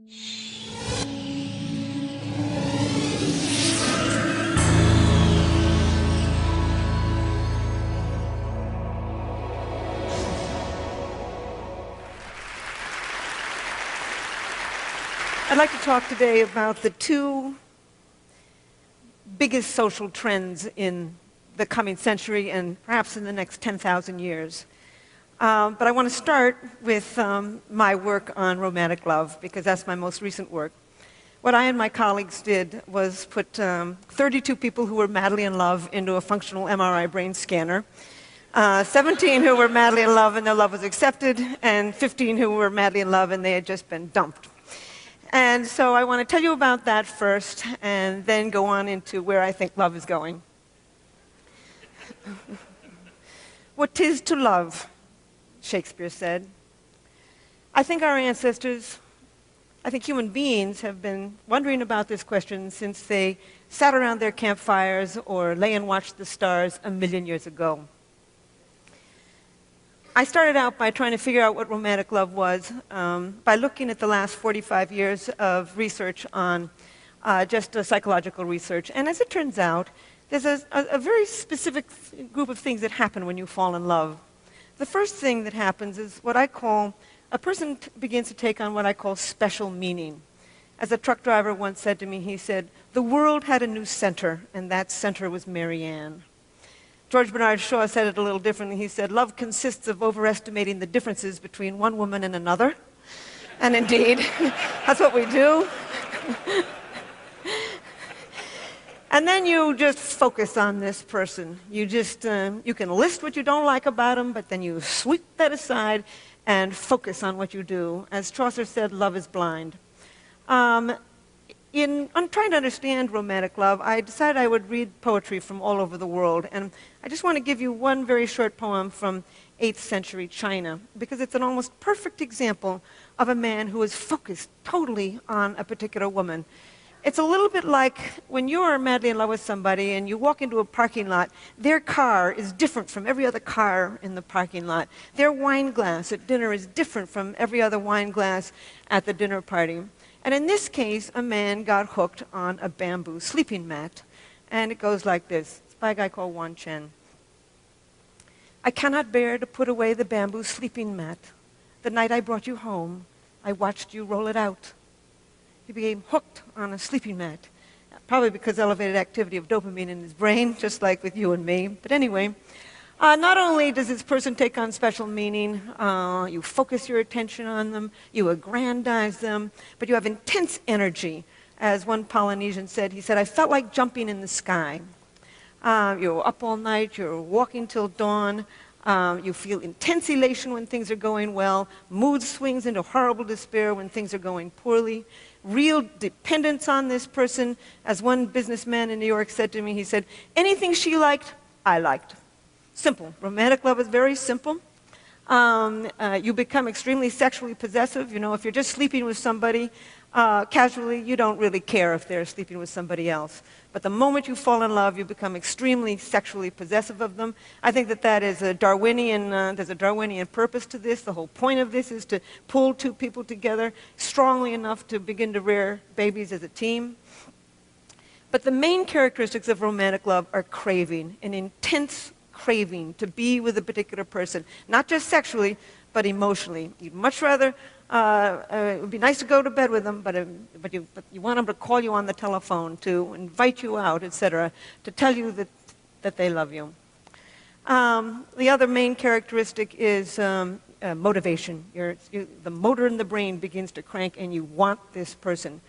I'd like to talk today about the two biggest social trends in the coming century and perhaps in the next 10,000 years. But I want to start with my work on romantic love, because that's my most recent work. What I and my colleagues did was put 32 people who were madly in love into a functional MRI brain scanner, 17 who were madly in love and their love was accepted, and 15 who were madly in love and they had just been dumped. And so I want to tell you about that first, and then go on into where I think love is going. What 'tis to love, Shakespeare said. I think our ancestors, I think human beings, have been wondering about this question since they sat around their campfires or lay and watched the stars 1,000,000 years ago. I started out by trying to figure out what romantic love was by looking at the last 45 years of research on just psychological research. And as it turns out, there's a very specific group of things that happen when you fall in love. The first thing that happens is what I call, a person begins to take on what I call special meaning. As a truck driver once said to me, he said, "The world had a new center, and that center was Mary Ann." George Bernard Shaw said it a little differently. He said, "Love consists of overestimating the differences between one woman and another." And indeed, that's what we do. And then you just focus on this person. You can list what you don't like about him, but then you sweep that aside and focus on what you do. As Chaucer said, love is blind. In trying to understand romantic love, I decided I would read poetry from all over the world. And I just want to give you one very short poem from 8th century China, because it's an almost perfect example of a man who is focused totally on a particular woman. It's a little bit like when you are madly in love with somebody and you walk into a parking lot, their car is different from every other car in the parking lot. Their wine glass at dinner is different from every other wine glass at the dinner party. And in this case, a man got hooked on a bamboo sleeping mat. And it goes like this. It's by a guy called Wan Chen. "I cannot bear to put away the bamboo sleeping mat. The night I brought you home, I watched you roll it out." He became hooked on a sleeping mat, probably because elevated activity of dopamine in his brain, just like with you and me. But anyway, not only does this person take on special meaning, you focus your attention on them, you aggrandize them, but you have intense energy. As one Polynesian said, he said, "I felt like jumping in the sky." You're up all night, you're walking till dawn, you feel intense elation when things are going well, mood swings into horrible despair when things are going poorly, real dependence on this person. As one businessman in New York said to me, he said, "Anything she liked, I liked." Simple. Romantic love is very simple. You become extremely sexually possessive. You know, if you're just sleeping with somebody casually, you don't really care if they're sleeping with somebody else. But the moment you fall in love, you become extremely sexually possessive of them. I think that is a Darwinian, there's a Darwinian purpose to this. The whole point of this is to pull two people together strongly enough to begin to rear babies as a team. But the main characteristics of romantic love are craving, an intense craving to be with a particular person, not just sexually, but emotionally. You'd much rather, it would be nice to go to bed with them, but you want them to call you on the telephone, to invite you out, etc., to tell you that they love you. The other main characteristic is motivation. The motor in the brain begins to crank and you want this person.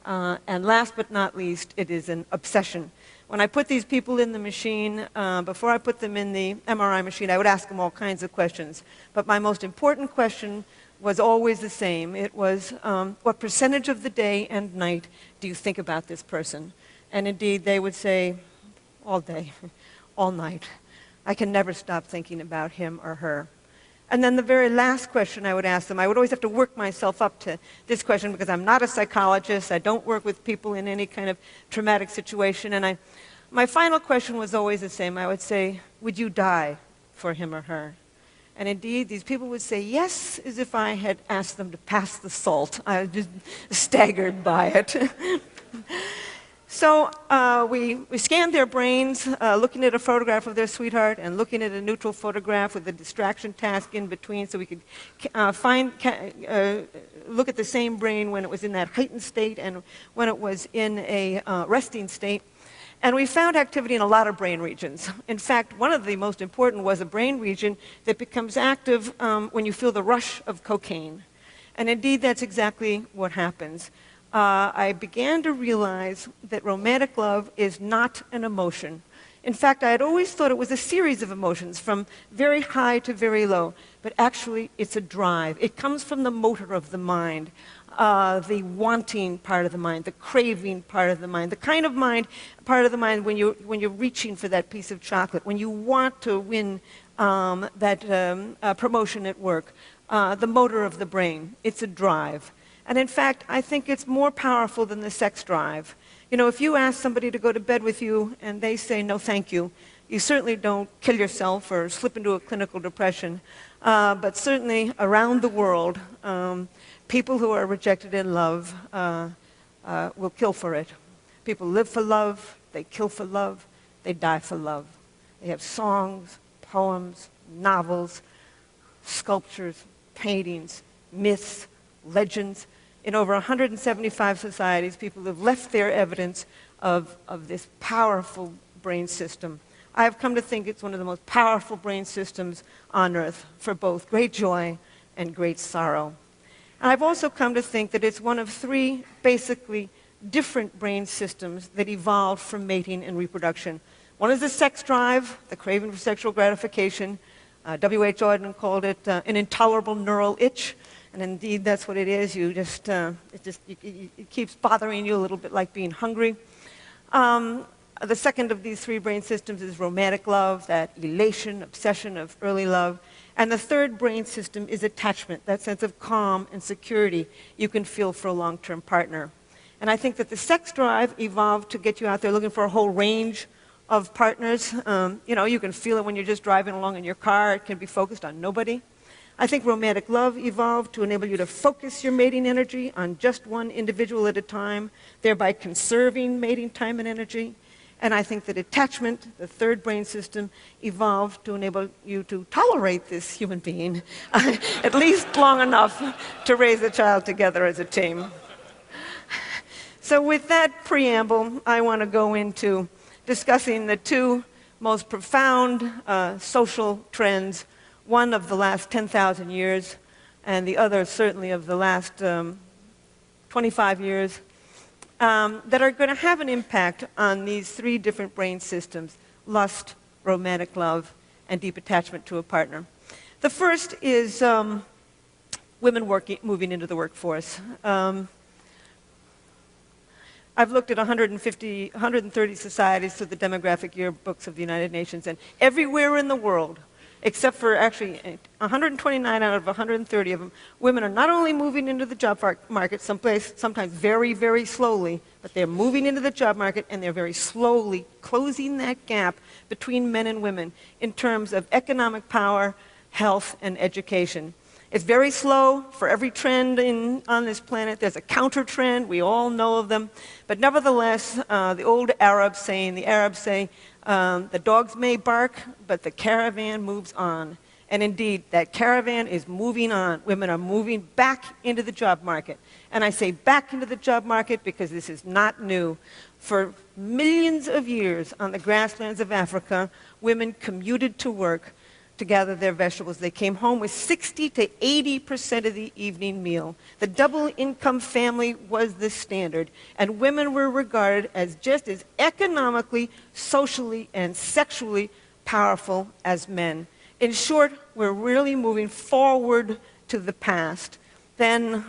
And last but not least, it is an obsession. When I put these people in the machine, before I put them in the MRI machine, I would ask them all kinds of questions. But my most important question was always the same. It was, what percentage of the day and night do you think about this person? And indeed, they would say, all day, all night. I can never stop thinking about him or her. And then the very last question I would ask them, I would always have to work myself up to this question because I'm not a psychologist. I don't work with people in any kind of traumatic situation. And my final question was always the same. I would say, would you die for him or her? And indeed, these people would say yes as if I had asked them to pass the salt. I was just staggered by it. So we scanned their brains, looking at a photograph of their sweetheart and looking at a neutral photograph with a distraction task in between so we could look at the same brain when it was in that heightened state and when it was in a resting state. And we found activity in a lot of brain regions. In fact, one of the most important was a brain region that becomes active when you feel the rush of cocaine. And indeed, that's exactly what happens. I began to realize that romantic love is not an emotion. In fact, I had always thought it was a series of emotions from very high to very low. But actually, it's a drive. It comes from the motor of the mind. The wanting part of the mind, the craving part of the mind, the kind of part of the mind when you're reaching for that piece of chocolate, when you want to win that promotion at work, the motor of the brain. It's a drive. And in fact, I think it's more powerful than the sex drive. You know, if you ask somebody to go to bed with you and they say no thank you, you certainly don't kill yourself or slip into a clinical depression. But certainly around the world, people who are rejected in love will kill for it. People live for love, they kill for love, they die for love. They have songs, poems, novels, sculptures, paintings, myths, legends. In over 175 societies, people have left their evidence of this powerful brain system. I've come to think it's one of the most powerful brain systems on earth for both great joy and great sorrow. And I've also come to think that it's one of three basically different brain systems that evolved from mating and reproduction. One is the sex drive, the craving for sexual gratification. W.H. Auden called it an intolerable neural itch. And indeed, that's what it is. It keeps bothering you a little bit like being hungry. The second of these three brain systems is romantic love, that elation, obsession of early love. And the third brain system is attachment, that sense of calm and security you can feel for a long-term partner. And I think that the sex drive evolved to get you out there looking for a whole range of partners. You know, you can feel it when you're just driving along in your car. It can be focused on nobody. I think romantic love evolved to enable you to focus your mating energy on just one individual at a time, thereby conserving mating time and energy. And I think that attachment, the third brain system, evolved to enable you to tolerate this human being at least long enough to raise a child together as a team. So with that preamble, I want to go into discussing the two most profound social trends, one of the last 10,000 years and the other certainly of the last 25 years, that are going to have an impact on these three different brain systems: lust, romantic love, and deep attachment to a partner. The first is women moving into the workforce. I've looked at 130 societies through the demographic yearbooks of the United Nations, and everywhere in the world, except for actually 129 out of 130 of them, women are not only moving into the job market sometimes very, very slowly, but they're moving into the job market and they're very slowly closing that gap between men and women in terms of economic power, health, and education. It's very slow. For every trend on this planet, there's a counter trend. We all know of them. But nevertheless, the old Arabs say, the dogs may bark, but the caravan moves on. And indeed, that caravan is moving on. Women are moving back into the job market. And I say back into the job market because this is not new. For millions of years on the grasslands of Africa, women commuted to work to gather their vegetables. They came home with 60 to 80% of the evening meal. The double-income family was the standard, and women were regarded as just as economically, socially, and sexually powerful as men. In short, we're really moving forward to the past. Then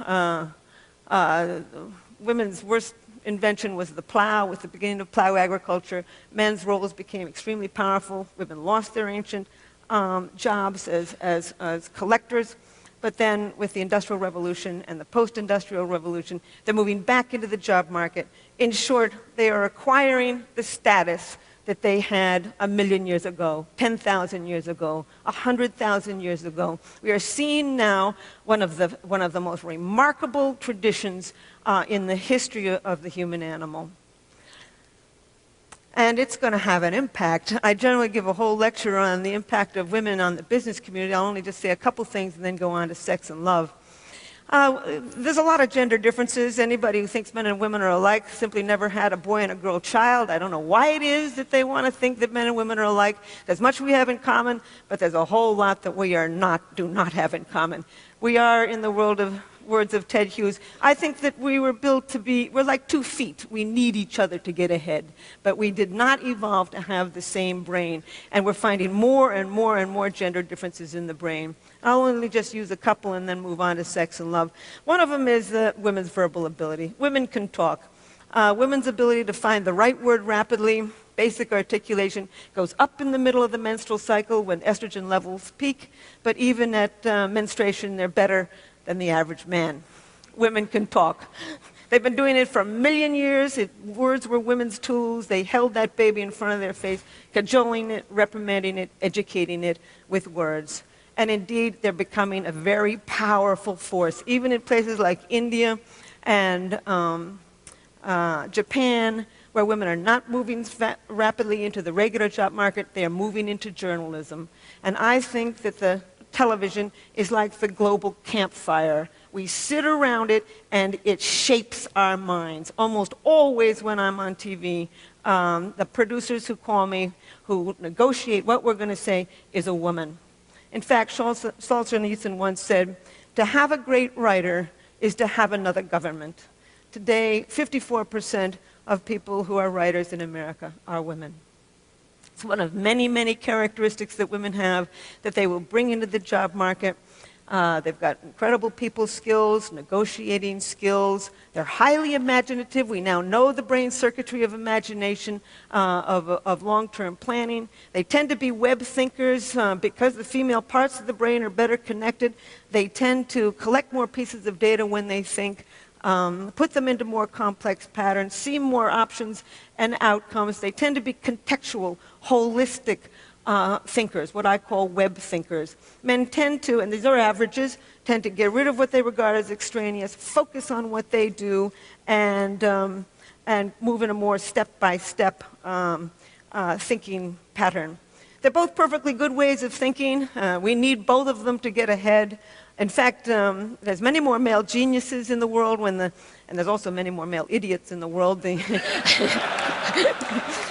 women's worst invention was the plow. With the beginning of plow agriculture, men's roles became extremely powerful. Women lost their ancient jobs as collectors, but then with the Industrial Revolution and the Post-Industrial Revolution, they're moving back into the job market. In short, they are acquiring the status that they had 1,000,000 years ago, 10,000 years ago, 100,000 years ago. We are seeing now one of the most remarkable traditions in the history of the human animal. And it's going to have an impact. I generally give a whole lecture on the impact of women on the business community. I'll only just say a couple things and then go on to sex and love. There's a lot of gender differences. Anybody who thinks men and women are alike simply never had a boy and a girl child. I don't know why it is that they want to think that men and women are alike. There's much we have in common, but there's a whole lot that we do not have in common. We are, in the words of Ted Hughes, I think that we were built to be, we're like 2 feet. We need each other to get ahead. But we did not evolve to have the same brain. And we're finding more and more and more gender differences in the brain. I'll only just use a couple and then move on to sex and love. One of them is women's verbal ability. Women can talk. Women's ability to find the right word rapidly, basic articulation, goes up in the middle of the menstrual cycle when estrogen levels peak, but even at menstruation, they're better than the average man. Women can talk. They've been doing it for 1,000,000 years. Words were women's tools. They held that baby in front of their face, cajoling it, reprimanding it, educating it with words. And indeed, they're becoming a very powerful force, even in places like India and Japan, where women are not moving rapidly into the regular job market. They are moving into journalism. And I think that the television is like the global campfire. We sit around it, and it shapes our minds. Almost always when I'm on TV, the producers who call me, who negotiate what we're going to say, is a woman. In fact, Solzhenitsyn once said, "To have a great writer is to have another government." Today, 54% of people who are writers in America are women. It's one of many, many characteristics that women have that they will bring into the job market. They've got incredible people skills, negotiating skills. They're highly imaginative. We now know the brain circuitry of imagination, of long-term planning. They tend to be web thinkers because the female parts of the brain are better connected. They tend to collect more pieces of data when they think, put them into more complex patterns, see more options and outcomes. They tend to be contextual, holistic thinkers, what I call web thinkers. Men tend to, and these are averages, tend to get rid of what they regard as extraneous, focus on what they do, and move in a more step-by-step thinking pattern. They're both perfectly good ways of thinking. We need both of them to get ahead. In fact, there's many more male geniuses in the world, and there's also many more male idiots in the world.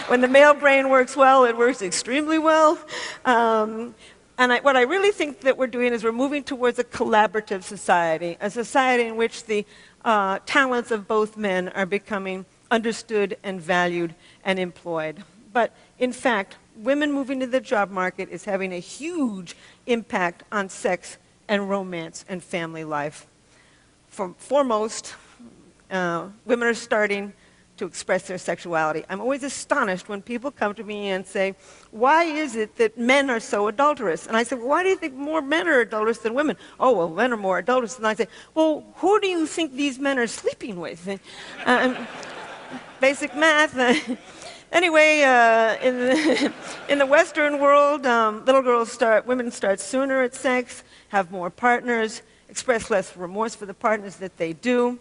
When the male brain works well, it works extremely well. What I really think that we're doing is we're moving towards a collaborative society, a society in which the talents of both men are becoming understood and valued and employed. But in fact, women moving to the job market is having a huge impact on sex and romance and family life. Foremost, women are starting to express their sexuality. I'm always astonished when people come to me and say, "Why is it that men are so adulterous?" And I say, "Well, why do you think more men are adulterous than women?" "Oh, well, men are more adulterous." And I say, "Well, who do you think these men are sleeping with?" Basic math. Anyway, in the Western world, women start sooner at sex, have more partners, express less remorse for the partners that they do,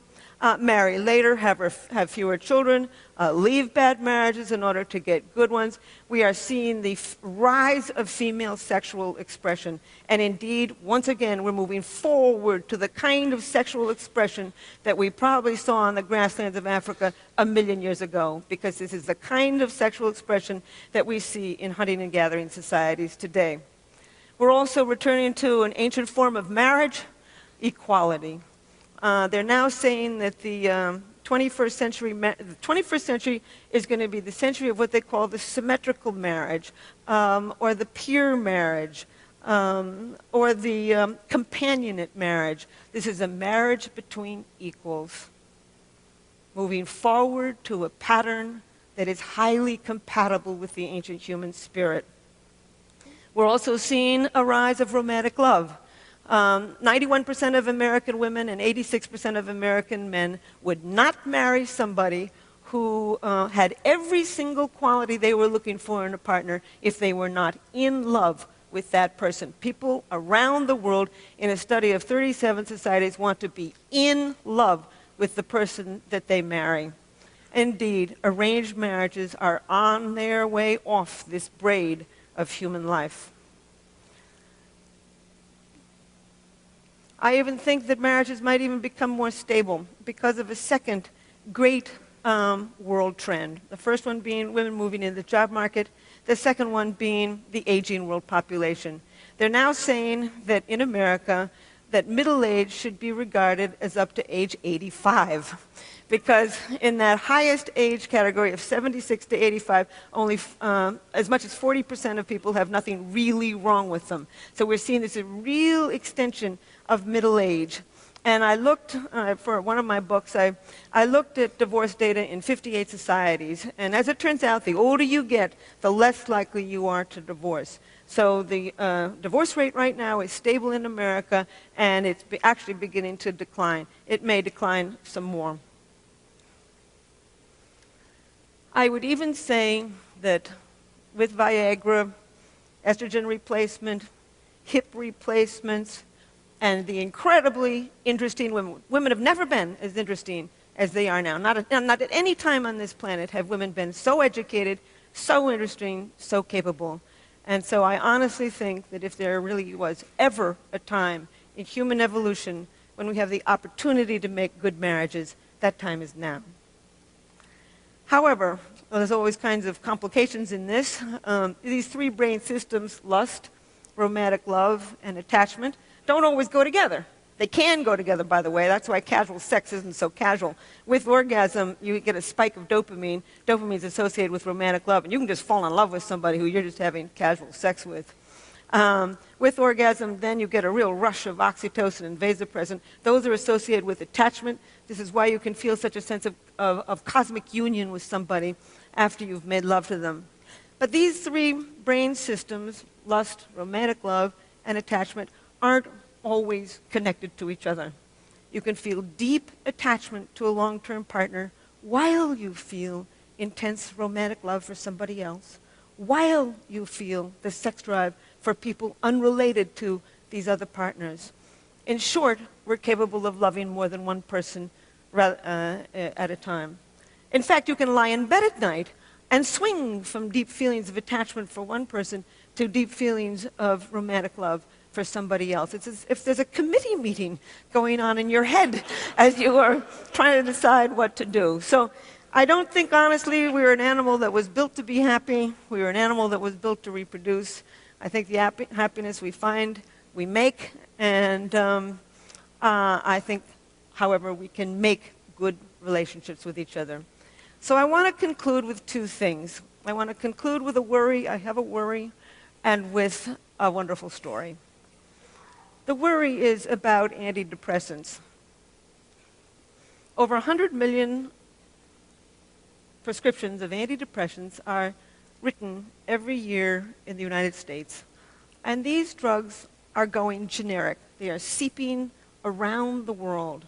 marry later, have fewer children, leave bad marriages in order to get good ones. We are seeing the rise of female sexual expression. And indeed, once again, we're moving forward to the kind of sexual expression that we probably saw on the grasslands of Africa 1,000,000 years ago, because this is the kind of sexual expression that we see in hunting and gathering societies today. We're also returning to an ancient form of marriage, equality. They're now saying that the 21st century is going to be the century of what they call the symmetrical marriage, or the peer marriage, or the companionate marriage. This is a marriage between equals, moving forward to a pattern that is highly compatible with the ancient human spirit. We're also seeing a rise of romantic love. 91% of American women and 86% of American men would not marry somebody who had every single quality they were looking for in a partner if they were not in love with that person. People around the world, in a study of 37 societies, want to be in love with the person that they marry. Indeed, arranged marriages are on their way off this braid of human life. I even think that marriages might even become more stable because of a second great world trend. The first one being women moving into the job market, the second one being the aging world population. They're now saying that in America, that middle age should be regarded as up to age 85. Because in that highest age category of 76 to 85, only as much as 40% of people have nothing really wrong with them. So we're seeing this a real extension of middle age. And I looked, for one of my books, I looked at divorce data in 58 societies. And as it turns out, the older you get, the less likely you are to divorce. So the divorce rate right now is stable in America, and it's actually beginning to decline. It may decline some more. I would even say that with Viagra, estrogen replacement, hip replacements, and the incredibly interesting women. Women have never been as interesting as they are now. Not at any time on this planet have women been so educated, so interesting, so capable. And so I honestly think that if there really was ever a time in human evolution when we have the opportunity to make good marriages, that time is now. However, there's always kinds of complications in this. These three brain systems, lust, romantic love, and attachment, don't always go together. They can go together, by the way. That's why casual sex isn't so casual. With orgasm, you get a spike of dopamine. Dopamine is associated with romantic love, and you can just fall in love with somebody who you're just having casual sex with. With orgasm, then you get a real rush of oxytocin and vasopressin. Those are associated with attachment. This is why you can feel such a sense of cosmic union with somebody after you've made love to them. But these three brain systems, lust, romantic love, and attachment, aren't always connected to each other. You can feel deep attachment to a long-term partner while you feel intense romantic love for somebody else, while you feel the sex drive for people unrelated to these other partners. In short, we're capable of loving more than one person at a time. In fact, you can lie in bed at night and swing from deep feelings of attachment for one person to deep feelings of romantic love for somebody else. It's as if there's a committee meeting going on in your head as you are trying to decide what to do. So I don't think, honestly, we were an animal that was built to be happy. We were an animal that was built to reproduce. I think the happiness we find, we make. And I think, however, we can make good relationships with each other. So I want to conclude with two things. I want to conclude with a worry. I have a worry, and with a wonderful story. The worry is about antidepressants. Over 100 million prescriptions of antidepressants are written every year in the United States. And these drugs are going generic. They are seeping around the world.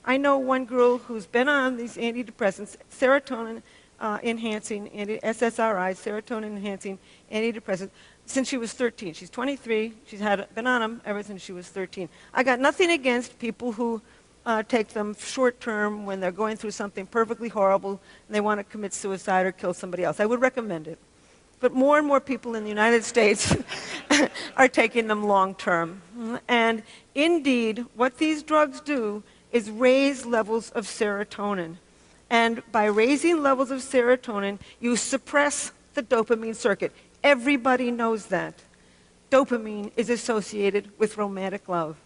I know one girl who's been on these antidepressants, serotonin-enhancing, SSRIs, serotonin-enhancing antidepressants, since she was 13. She's 23. She's been on them ever since she was 13. I got nothing against people who take them short-term when they're going through something perfectly horrible and they want to commit suicide or kill somebody else. I would recommend it. But more and more people in the United States are taking them long-term. And indeed, what these drugs do is raise levels of serotonin. And by raising levels of serotonin, you suppress the dopamine circuit. Everybody knows that. Dopamine is associated with romantic love.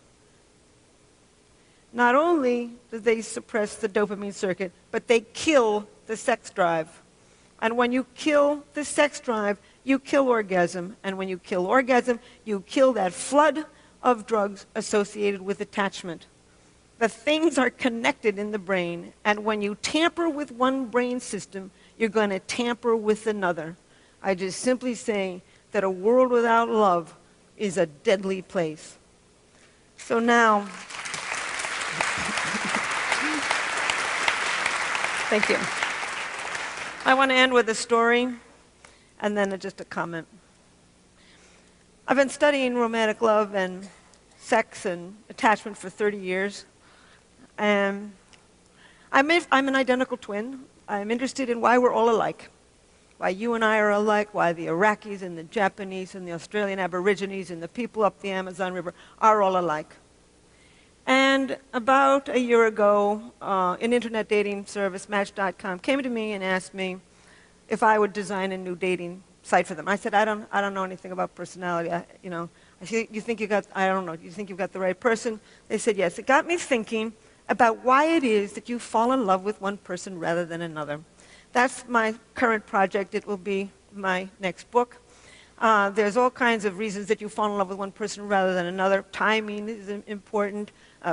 Not only do they suppress the dopamine circuit, but they kill the sex drive. And when you kill the sex drive, you kill orgasm. And when you kill orgasm, you kill that flood of drugs associated with attachment. The things are connected in the brain, and when you tamper with one brain system, you're going to tamper with another. I just simply say that a world without love is a deadly place. So now, thank you. I want to end with a story and then just a comment. I've been studying romantic love and sex and attachment for 30 years. And I'm an identical twin. I'm interested in why we're all alike. Why you and I are alike, why the Iraqis and the Japanese and the Australian Aborigines and the people up the Amazon River are all alike. And about a year ago, an internet dating service, Match.com, came to me and asked me if I would design a new dating site for them. I said, I don't know anything about personality. I said, you think you got, I don't know, do you think you've got the right person? They said, yes. It got me thinking about why it is that you fall in love with one person rather than another. That's my current project. It will be my next book. There's all kinds of reasons that you fall in love with one person rather than another. Timing is important.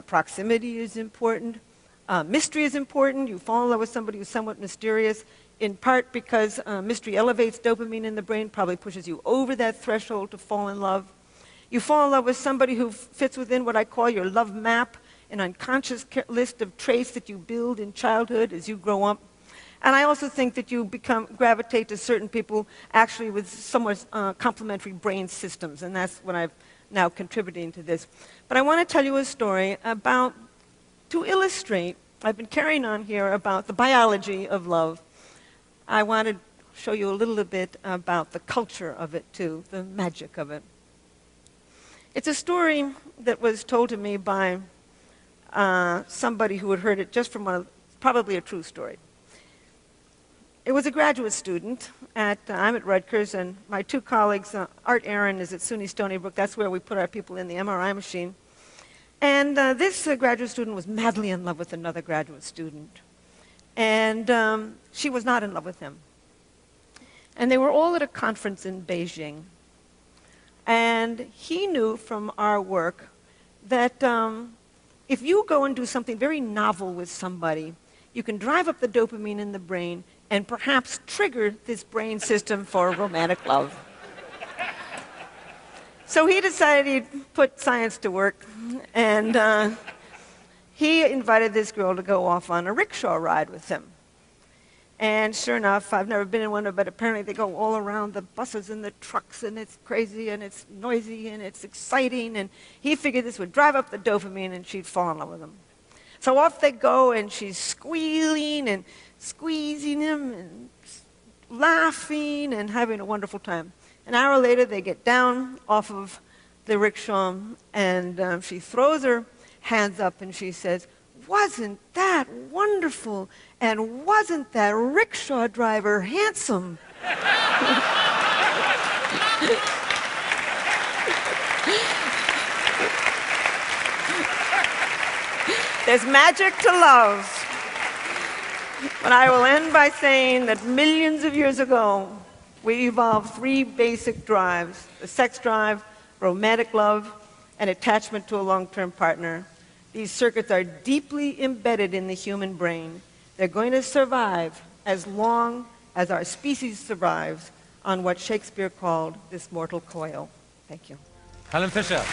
Proximity is important. Mystery is important. You fall in love with somebody who's somewhat mysterious, in part because mystery elevates dopamine in the brain, probably pushes you over that threshold to fall in love. You fall in love with somebody who fits within what I call your love map, an unconscious list of traits that you build in childhood as you grow up. And I also think that you gravitate to certain people actually with somewhat complementary brain systems, and that's what I've now contributing to this. But I want to tell you a story to illustrate, I've been carrying on here about the biology of love. I want to show you a little bit about the culture of it too, the magic of it. It's a story that was told to me by somebody who had heard it just from probably a true story. It was a graduate student I'm at Rutgers, and my two colleagues, Art Aaron is at SUNY Stony Brook. That's where we put our people in the MRI machine. And this graduate student was madly in love with another graduate student. And she was not in love with him. And they were all at a conference in Beijing. And he knew from our work that if you go and do something very novel with somebody, you can drive up the dopamine in the brain and perhaps trigger this brain system for romantic love. So he decided he'd put science to work, and he invited this girl to go off on a rickshaw ride with him. And sure enough, I've never been in one, but apparently they go all around the buses and the trucks, and it's crazy, and it's noisy, and it's exciting, and he figured this would drive up the dopamine, and she'd fall in love with him. So off they go, and she's squealing and squeezing him and laughing and having a wonderful time. An hour later, they get down off of the rickshaw, and she throws her hands up, and she says, "Wasn't that wonderful? And wasn't that rickshaw driver handsome?" There's magic to love. But I will end by saying that millions of years ago, we evolved three basic drives: the sex drive, romantic love, and attachment to a long-term partner. These circuits are deeply embedded in the human brain. They're going to survive as long as our species survives on what Shakespeare called this mortal coil. Thank you. Helen Fisher.